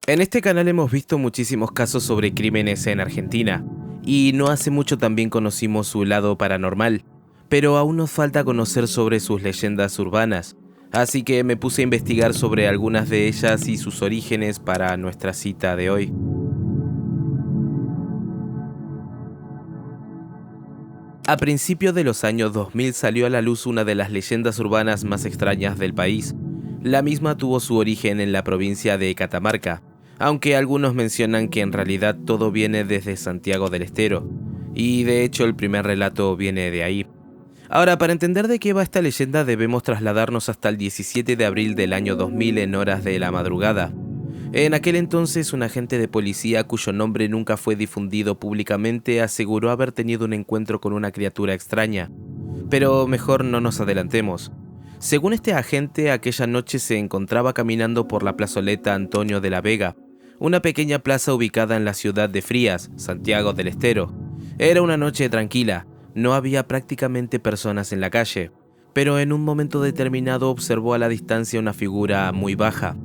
En este canal hemos visto muchísimos casos sobre crímenes en Argentina, y no hace mucho también conocimos su lado paranormal, pero aún nos falta conocer sobre sus leyendas urbanas, así que me puse a investigar sobre algunas de ellas y sus orígenes para nuestra cita de hoy. A principios de los años 2000 salió a la luz una de las leyendas urbanas más extrañas del país. La misma tuvo su origen en la provincia de Catamarca, aunque algunos mencionan que en realidad todo viene desde Santiago del Estero, y de hecho el primer relato viene de ahí. Ahora, para entender de qué va esta leyenda debemos trasladarnos hasta el 17 de abril del año 2000 en horas de la madrugada. En aquel entonces, un agente de policía cuyo nombre nunca fue difundido públicamente aseguró haber tenido un encuentro con una criatura extraña. Pero mejor no nos adelantemos. Según este agente, aquella noche se encontraba caminando por la plazoleta Antonio de la Vega, una pequeña plaza ubicada en la ciudad de Frías, Santiago del Estero. Era una noche tranquila, no había prácticamente personas en la calle, pero en un momento determinado observó a la distancia una figura muy baja.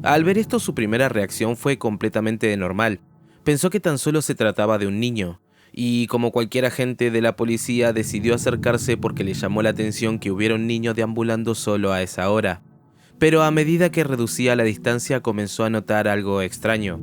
Al ver esto, su primera reacción fue completamente normal. Pensó que tan solo se trataba de un niño, y como cualquier agente de la policía decidió acercarse porque le llamó la atención que hubiera un niño deambulando solo a esa hora. Pero a medida que reducía la distancia comenzó a notar algo extraño.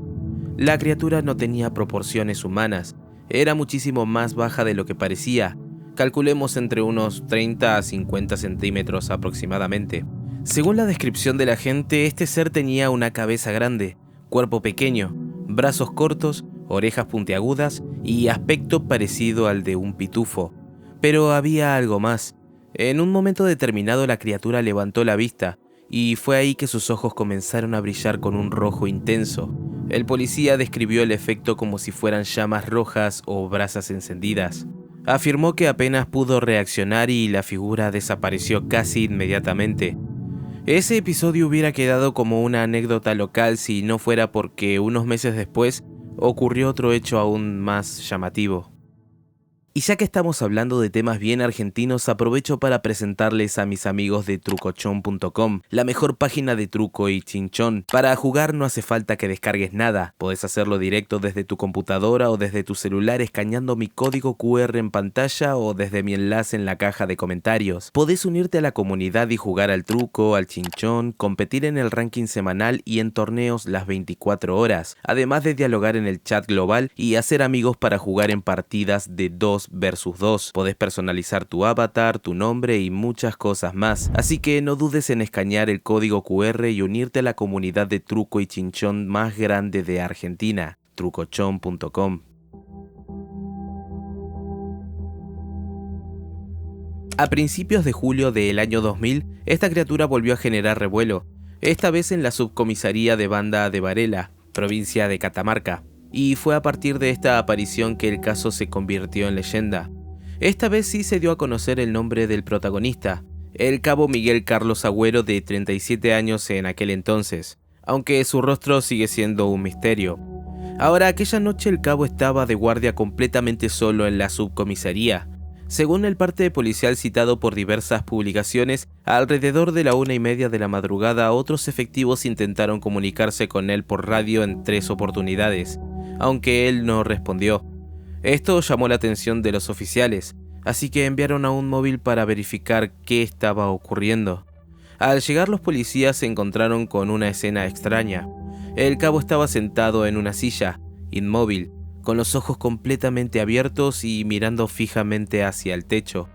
La criatura no tenía proporciones humanas, era muchísimo más baja de lo que parecía, calculemos entre unos 30 a 50 centímetros aproximadamente. Según la descripción del agente, este ser tenía una cabeza grande, cuerpo pequeño, brazos cortos, orejas puntiagudas y aspecto parecido al de un pitufo. Pero había algo más. En un momento determinado la criatura levantó la vista, y fue ahí que sus ojos comenzaron a brillar con un rojo intenso. El policía describió el efecto como si fueran llamas rojas o brasas encendidas. Afirmó que apenas pudo reaccionar y la figura desapareció casi inmediatamente. Ese episodio hubiera quedado como una anécdota local si no fuera porque unos meses después ocurrió otro hecho aún más llamativo. Y ya que estamos hablando de temas bien argentinos, aprovecho para presentarles a mis amigos de trucochon.com, la mejor página de truco y chinchón. Para jugar no hace falta que descargues nada, podés hacerlo directo desde tu computadora o desde tu celular escaneando mi código QR en pantalla o desde mi enlace en la caja de comentarios. Podés unirte a la comunidad y jugar al truco, al chinchón, competir en el ranking semanal y en torneos las 24 horas, además de dialogar en el chat global y hacer amigos para jugar en partidas de 2 versus 2. Podés personalizar tu avatar, tu nombre y muchas cosas más. Así que no dudes en escanear el código QR y unirte a la comunidad de truco y chinchón más grande de Argentina, trucochon.com. A principios de julio del año 2000, esta criatura volvió a generar revuelo, esta vez en la subcomisaría de Banda de Varela, provincia de Catamarca. Y fue a partir de esta aparición que el caso se convirtió en leyenda. Esta vez sí se dio a conocer el nombre del protagonista, el cabo Miguel Carlos Agüero, de 37 años en aquel entonces, aunque su rostro sigue siendo un misterio. Ahora, aquella noche el cabo estaba de guardia completamente solo en la subcomisaría. Según el parte policial citado por diversas publicaciones, alrededor de la 1:30 de la madrugada otros efectivos intentaron comunicarse con él por radio en 3 oportunidades, aunque él no respondió. Esto llamó la atención de los oficiales, así que enviaron a un móvil para verificar qué estaba ocurriendo. Al llegar los policías se encontraron con una escena extraña. El cabo estaba sentado en una silla, inmóvil, con los ojos completamente abiertos y mirando fijamente hacia el techo.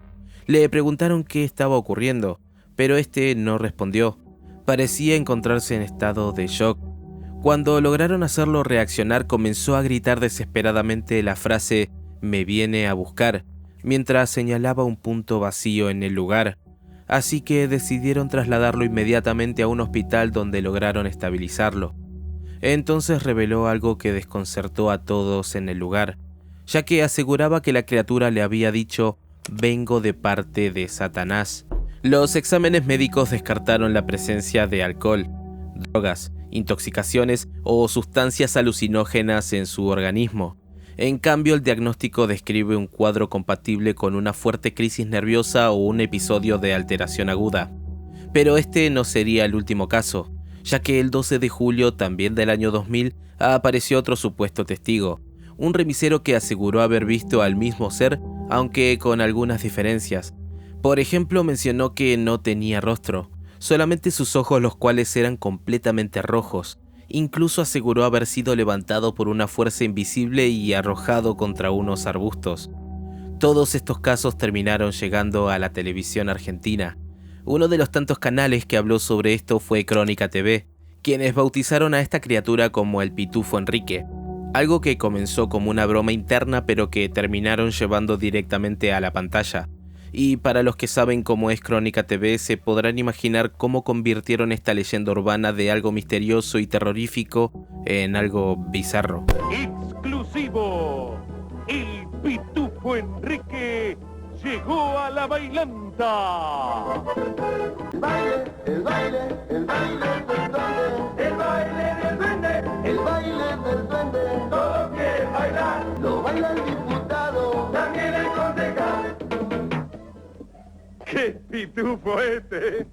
Le preguntaron qué estaba ocurriendo, pero este no respondió. Parecía encontrarse en estado de shock. Cuando lograron hacerlo reaccionar, comenzó a gritar desesperadamente la frase "me viene a buscar", mientras señalaba un punto vacío en el lugar. Así que decidieron trasladarlo inmediatamente a un hospital donde lograron estabilizarlo. Entonces reveló algo que desconcertó a todos en el lugar, ya que aseguraba que la criatura le había dicho "vengo de parte de Satanás". Los exámenes médicos descartaron la presencia de alcohol, drogas, intoxicaciones o sustancias alucinógenas en su organismo. En cambio, el diagnóstico describe un cuadro compatible con una fuerte crisis nerviosa o un episodio de alteración aguda. Pero este no sería el último caso, ya que el 12 de julio también del año 2000 apareció otro supuesto testigo, un remisero que aseguró haber visto al mismo ser, aunque con algunas diferencias. Por ejemplo, mencionó que no tenía rostro, solamente sus ojos, los cuales eran completamente rojos. Incluso aseguró haber sido levantado por una fuerza invisible y arrojado contra unos arbustos. Todos estos casos terminaron llegando a la televisión argentina. Uno de los tantos canales que habló sobre esto fue Crónica TV, quienes bautizaron a esta criatura como el Pitufo Enrique, algo que comenzó como una broma interna pero que terminaron llevando directamente a la pantalla. Y para los que saben cómo es Crónica TV, se podrán imaginar cómo convirtieron esta leyenda urbana de algo misterioso y terrorífico en algo bizarro. Exclusivo, el Pitufo Enrique llegó a la bailanta. El baile, el baile, el baile del duende. El baile del duende, El baile del duende. todos quieren bailar, Lo baila el diputado. también el concejal. ¡Qué pitufo este!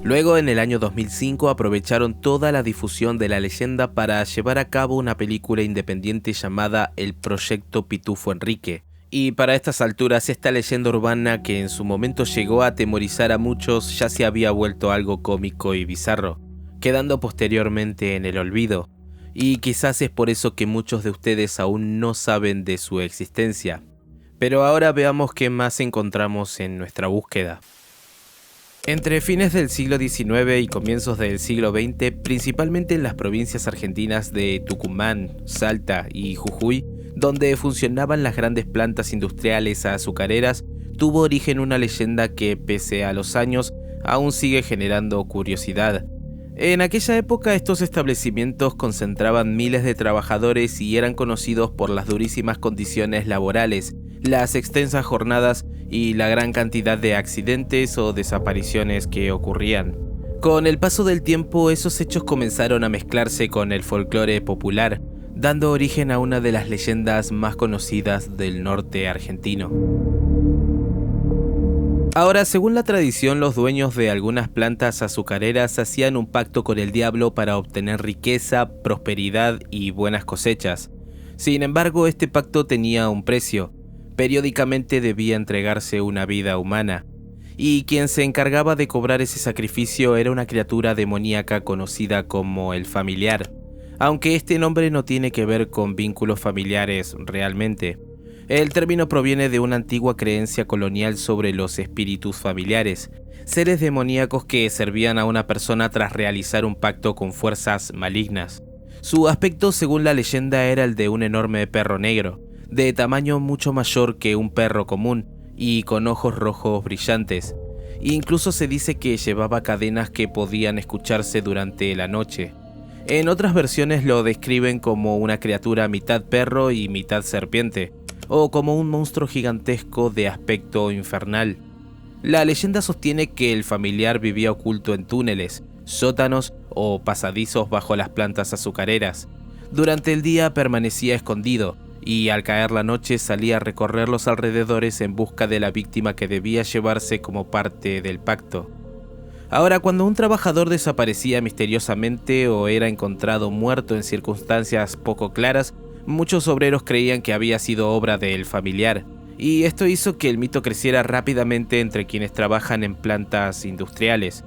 Luego, en el año 2005, aprovecharon toda la difusión de la leyenda para llevar a cabo una película independiente llamada El Proyecto Pitufo Enrique. Y para estas alturas, esta leyenda urbana que en su momento llegó a atemorizar a muchos ya se había vuelto algo cómico y bizarro, quedando posteriormente en el olvido. Y quizás es por eso que muchos de ustedes aún no saben de su existencia. Pero ahora veamos qué más encontramos en nuestra búsqueda. Entre fines del siglo XIX y comienzos del siglo XX, principalmente en las provincias argentinas de Tucumán, Salta y Jujuy, donde funcionaban las grandes plantas industriales azucareras, tuvo origen una leyenda que, pese a los años, aún sigue generando curiosidad. En aquella época, estos establecimientos concentraban miles de trabajadores y eran conocidos por las durísimas condiciones laborales, las extensas jornadas y la gran cantidad de accidentes o desapariciones que ocurrían. Con el paso del tiempo, esos hechos comenzaron a mezclarse con el folclore popular, dando origen a una de las leyendas más conocidas del norte argentino. Ahora, según la tradición, los dueños de algunas plantas azucareras hacían un pacto con el diablo para obtener riqueza, prosperidad y buenas cosechas. Sin embargo, este pacto tenía un precio. Periódicamente debía entregarse una vida humana, y quien se encargaba de cobrar ese sacrificio era una criatura demoníaca conocida como el familiar, aunque este nombre no tiene que ver con vínculos familiares realmente. El término proviene de una antigua creencia colonial sobre los espíritus familiares, seres demoníacos que servían a una persona tras realizar un pacto con fuerzas malignas. Su aspecto, según la leyenda, era el de un enorme perro negro, de tamaño mucho mayor que un perro común y con ojos rojos brillantes. Incluso se dice que llevaba cadenas que podían escucharse durante la noche. En otras versiones lo describen como una criatura mitad perro y mitad serpiente, o como un monstruo gigantesco de aspecto infernal. La leyenda sostiene que el familiar vivía oculto en túneles, sótanos o pasadizos bajo las plantas azucareras. Durante el día permanecía escondido, y al caer la noche salía a recorrer los alrededores en busca de la víctima que debía llevarse como parte del pacto. Ahora, cuando un trabajador desaparecía misteriosamente o era encontrado muerto en circunstancias poco claras, muchos obreros creían que había sido obra del familiar, y esto hizo que el mito creciera rápidamente entre quienes trabajan en plantas industriales.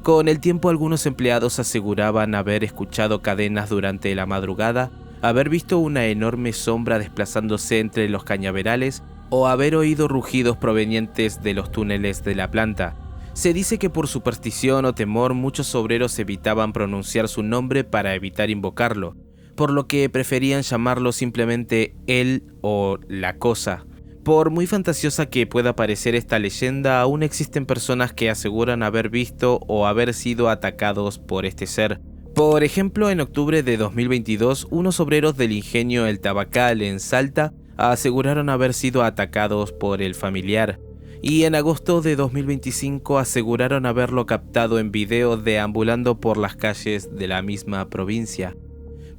Con el tiempo, algunos empleados aseguraban haber escuchado cadenas durante la madrugada, haber visto una enorme sombra desplazándose entre los cañaverales o haber oído rugidos provenientes de los túneles de la planta. Se dice que por superstición o temor muchos obreros evitaban pronunciar su nombre para evitar invocarlo, por lo que preferían llamarlo simplemente él o la cosa. Por muy fantasiosa que pueda parecer esta leyenda, aún existen personas que aseguran haber visto o haber sido atacados por este ser. Por ejemplo, en octubre de 2022, unos obreros del ingenio El Tabacal en Salta aseguraron haber sido atacados por el familiar, y en agosto de 2025 aseguraron haberlo captado en video deambulando por las calles de la misma provincia.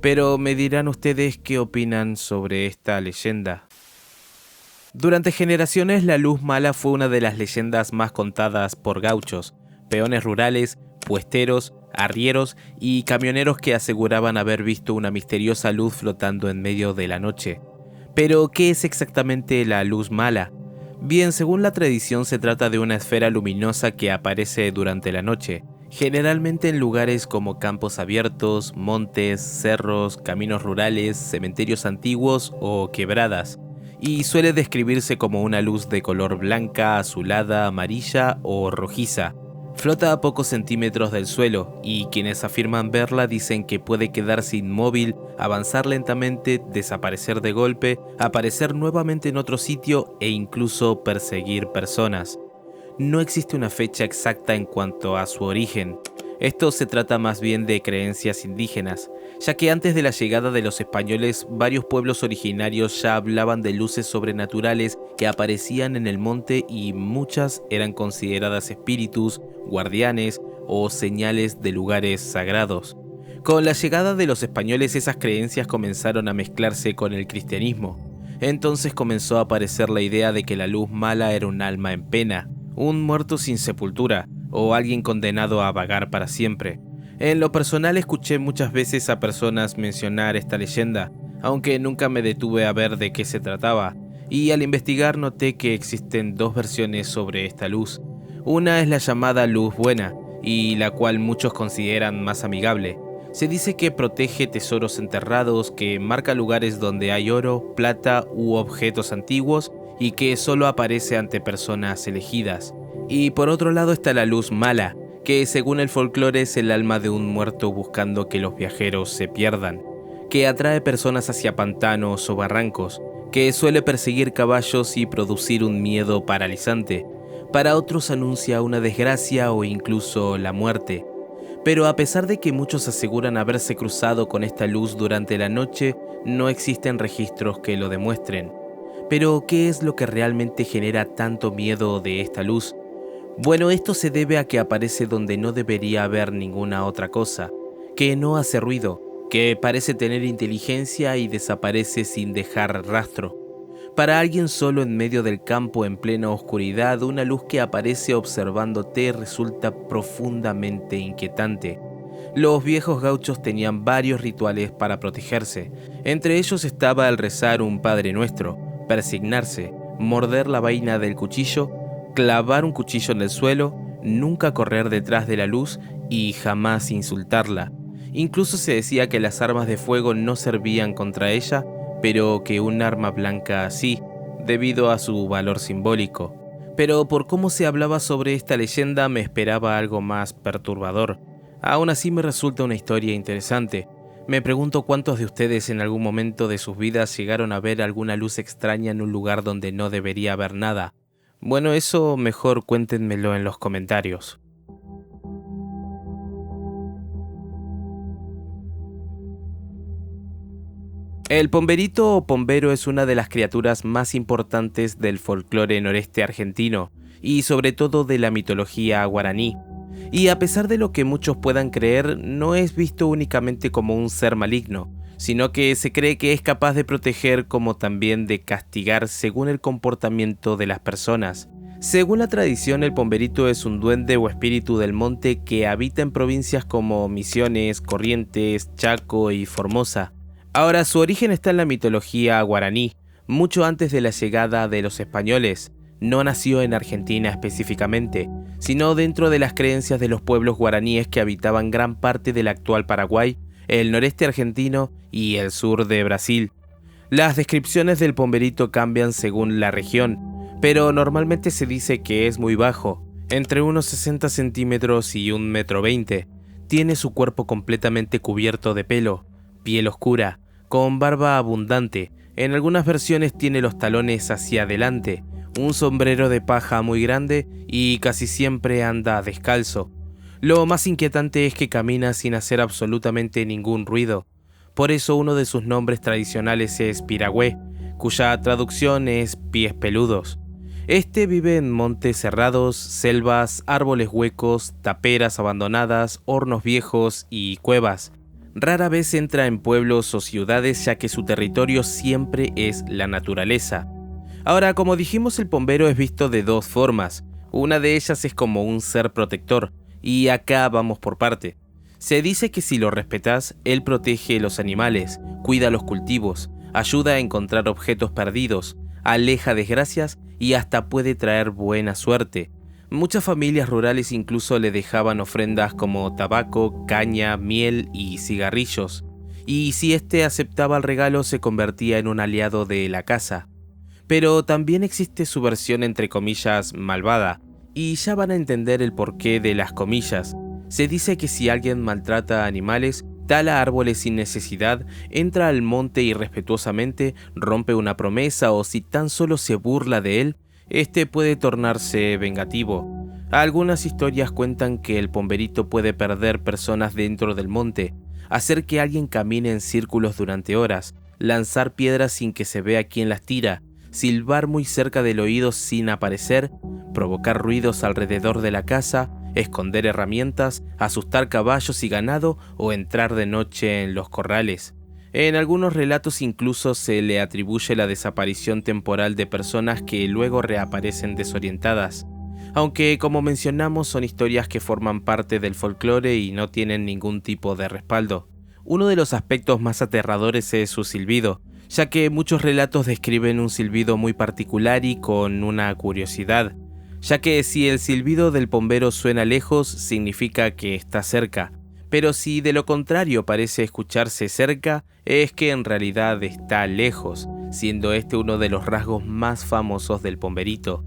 Pero me dirán ustedes qué opinan sobre esta leyenda. Durante generaciones, la luz mala fue una de las leyendas más contadas por gauchos, peones rurales, puesteros, arrieros y camioneros que aseguraban haber visto una misteriosa luz flotando en medio de la noche. Pero, ¿qué es exactamente la luz mala? Bien, según la tradición se trata de una esfera luminosa que aparece durante la noche, generalmente en lugares como campos abiertos, montes, cerros, caminos rurales, cementerios antiguos o quebradas, y suele describirse como una luz de color blanca, azulada, amarilla o rojiza. Flota a pocos centímetros del suelo y quienes afirman verla dicen que puede quedarse inmóvil, avanzar lentamente, desaparecer de golpe, aparecer nuevamente en otro sitio e incluso perseguir personas. No existe una fecha exacta en cuanto a su origen. Esto se trata más bien de creencias indígenas, ya que antes de la llegada de los españoles, varios pueblos originarios ya hablaban de luces sobrenaturales que aparecían en el monte y muchas eran consideradas espíritus, guardianes o señales de lugares sagrados. Con la llegada de los españoles, esas creencias comenzaron a mezclarse con el cristianismo. Entonces comenzó a aparecer la idea de que la luz mala era un alma en pena, un muerto sin sepultura o alguien condenado a vagar para siempre. En lo personal escuché muchas veces a personas mencionar esta leyenda, aunque nunca me detuve a ver de qué se trataba, y al investigar noté que existen dos versiones sobre esta luz. Una es la llamada luz buena, y la cual muchos consideran más amigable. Se dice que protege tesoros enterrados, que marca lugares donde hay oro, plata u objetos antiguos, y que solo aparece ante personas elegidas. Y por otro lado está la luz mala, que según el folclore es el alma de un muerto buscando que los viajeros se pierdan, que atrae personas hacia pantanos o barrancos, que suele perseguir caballos y producir un miedo paralizante. Para otros anuncia una desgracia o incluso la muerte. Pero a pesar de que muchos aseguran haberse cruzado con esta luz durante la noche, no existen registros que lo demuestren. Pero, ¿qué es lo que realmente genera tanto miedo de esta luz? Bueno, esto se debe a que aparece donde no debería haber ninguna otra cosa, que no hace ruido, que parece tener inteligencia y desaparece sin dejar rastro. Para alguien solo en medio del campo en plena oscuridad, una luz que aparece observándote resulta profundamente inquietante. Los viejos gauchos tenían varios rituales para protegerse. Entre ellos estaba el rezar un Padre Nuestro, persignarse, morder la vaina del cuchillo, clavar un cuchillo en el suelo, nunca correr detrás de la luz y jamás insultarla. Incluso se decía que las armas de fuego no servían contra ella, pero que un arma blanca sí, debido a su valor simbólico. Pero por cómo se hablaba sobre esta leyenda me esperaba algo más perturbador. Aún así me resulta una historia interesante. Me pregunto cuántos de ustedes en algún momento de sus vidas llegaron a ver alguna luz extraña en un lugar donde no debería haber nada. Bueno, eso mejor cuéntenmelo en los comentarios. El pomberito o pombero es una de las criaturas más importantes del folclore noreste argentino y sobre todo de la mitología guaraní. Y a pesar de lo que muchos puedan creer, no es visto únicamente como un ser maligno, sino que se cree que es capaz de proteger como también de castigar según el comportamiento de las personas. Según la tradición, el pomberito es un duende o espíritu del monte que habita en provincias como Misiones, Corrientes, Chaco y Formosa. Ahora, su origen está en la mitología guaraní, mucho antes de la llegada de los españoles. No nació en Argentina específicamente, sino dentro de las creencias de los pueblos guaraníes que habitaban gran parte del actual Paraguay, el noreste argentino y el sur de Brasil. Las descripciones del pomberito cambian según la región, pero normalmente se dice que es muy bajo, entre unos 60 centímetros y 1,20 m. Tiene su cuerpo completamente cubierto de pelo, piel oscura, con barba abundante. En algunas versiones tiene los talones hacia adelante, un sombrero de paja muy grande y casi siempre anda descalzo. Lo más inquietante es que camina sin hacer absolutamente ningún ruido. Por eso uno de sus nombres tradicionales es Piragüé, cuya traducción es pies peludos. Este vive en montes cerrados, selvas, árboles huecos, taperas abandonadas, hornos viejos y cuevas. Rara vez entra en pueblos o ciudades, ya que su territorio siempre es la naturaleza. Ahora, como dijimos, el pombero es visto de dos formas. Una de ellas es como un ser protector, y acá vamos por parte. Se dice que si lo respetas, él protege los animales, cuida los cultivos, ayuda a encontrar objetos perdidos, aleja desgracias y hasta puede traer buena suerte. Muchas familias rurales incluso le dejaban ofrendas como tabaco, caña, miel y cigarrillos. Y si éste aceptaba el regalo se convertía en un aliado de la casa. Pero también existe su versión entre comillas malvada, y ya van a entender el porqué de las comillas. Se dice que si alguien maltrata a animales, tala árboles sin necesidad, entra al monte irrespetuosamente, rompe una promesa o si tan solo se burla de él, este puede tornarse vengativo. Algunas historias cuentan que el pomberito puede perder personas dentro del monte, hacer que alguien camine en círculos durante horas, lanzar piedras sin que se vea quién las tira, silbar muy cerca del oído sin aparecer, provocar ruidos alrededor de la casa, esconder herramientas, asustar caballos y ganado o entrar de noche en los corrales. En algunos relatos incluso se le atribuye la desaparición temporal de personas que luego reaparecen desorientadas. Aunque, como mencionamos, son historias que forman parte del folclore y no tienen ningún tipo de respaldo. Uno de los aspectos más aterradores es su silbido, ya que muchos relatos describen un silbido muy particular y con una curiosidad, ya que si el silbido del pombero suena lejos, significa que está cerca, pero si de lo contrario parece escucharse cerca, es que en realidad está lejos, siendo este uno de los rasgos más famosos del pomberito.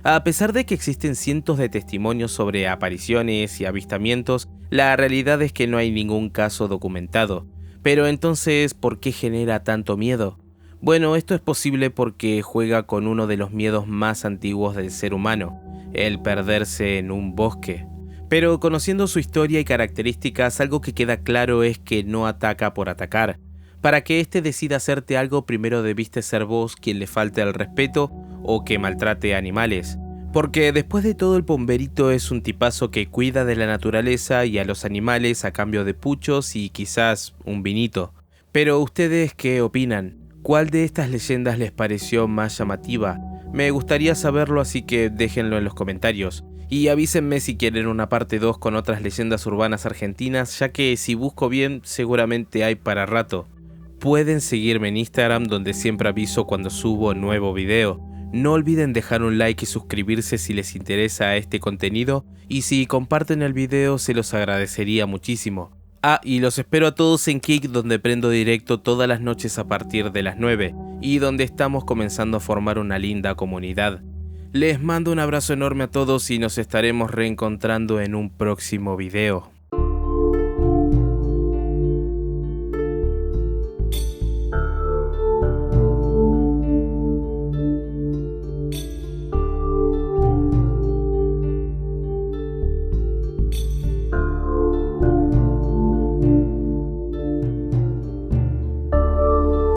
A pesar de que existen cientos de testimonios sobre apariciones y avistamientos, la realidad es que no hay ningún caso documentado. Pero entonces, ¿por qué genera tanto miedo? Bueno, esto es posible porque juega con uno de los miedos más antiguos del ser humano, el perderse en un bosque. Pero conociendo su historia y características, algo que queda claro es que no ataca por atacar. Para que éste decida hacerte algo, primero debiste ser vos quien le falte el respeto o que maltrate animales. Porque después de todo el pomberito es un tipazo que cuida de la naturaleza y a los animales a cambio de puchos y quizás un vinito. Pero ¿ustedes qué opinan? ¿Cuál de estas leyendas les pareció más llamativa? Me gustaría saberlo, así que déjenlo en los comentarios. Y avísenme si quieren una parte 2 con otras leyendas urbanas argentinas, ya que si busco bien seguramente hay para rato. Pueden seguirme en Instagram, donde siempre aviso cuando subo nuevo video. No olviden dejar un like y suscribirse si les interesa este contenido, y si comparten el video se los agradecería muchísimo. Y los espero a todos en Kick, donde prendo directo todas las noches a partir de las 9, y donde estamos comenzando a formar una linda comunidad. Les mando un abrazo enorme a todos y nos estaremos reencontrando en un próximo video.